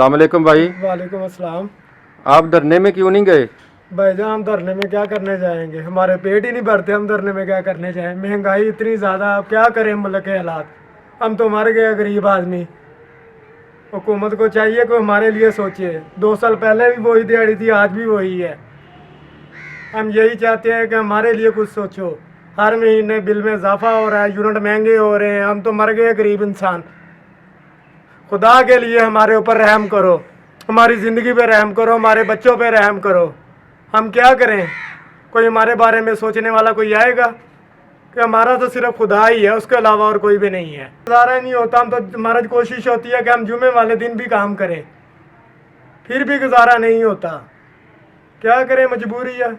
अस्सलाम वालेकुम भाई। वालेकुम अस्सलाम। आप धरने में क्यों नहीं गए? भाईजान हम धरने में क्या करने जाएंगे, हमारे पेट ही नहीं भरते, हम धरने में क्या करने जाएं। महंगाई इतनी ज़्यादा, अब क्या करें मुल्क के हालात। हम तो मर गए गरीब आदमी। हुकूमत को चाहिए कि हमारे लिए सोचे। 2 साल पहले भी वही दिहाड़ी थी, आज भी वही है। हम यही चाहते हैं कि हमारे लिए कुछ सोचो। हर महीने बिल में इजाफा हो रहा है, यूनिट महंगे हो रहे हैं, हम तो मर गए गरीब इंसान। खुदा के लिए हमारे ऊपर रहम करो, हमारी ज़िंदगी पे रहम करो, हमारे बच्चों पे रहम करो। हम क्या करें? कोई हमारे बारे में सोचने वाला कोई आएगा? कि हमारा तो सिर्फ खुदा ही है, उसके अलावा और कोई भी नहीं है। गुजारा नहीं होता, हम तो हमारी कोशिश होती है कि हम जुमे वाले दिन भी काम करें, फिर भी गुजारा नहीं होता। क्या करें, मजबूरी है।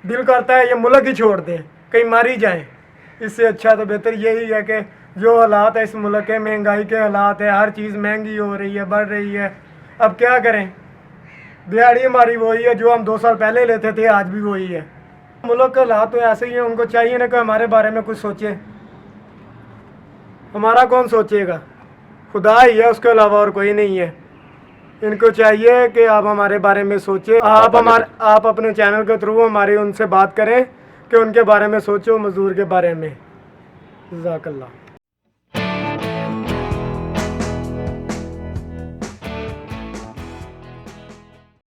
दिल करता है ये मुल्क ही छोड़ दें, कहीं मर ही जाएं। इससे अच्छा तो बेहतर यही है कि जो हालात है इस मुल्क के, महंगाई के हालात है, हर चीज़ महंगी हो रही है, बढ़ रही है। अब क्या करें? दिहाड़ी हमारी वही है जो हम 2 साल पहले लेते थे, आज भी वही है। मुल्क के हालात तो ऐसे ही हैं, उनको चाहिए ना कि हमारे बारे में कुछ सोचे। हमारा कौन सोचेगा? खुदा ही है, उसके अलावा और कोई नहीं है। इनको चाहिए कि आप हमारे बारे में सोचें। आप अपने चैनल के थ्रू हमारी उनसे बात करें कि उनके बारे में सोचो, मजदूर के बारे में। जज़ाकल्लाह।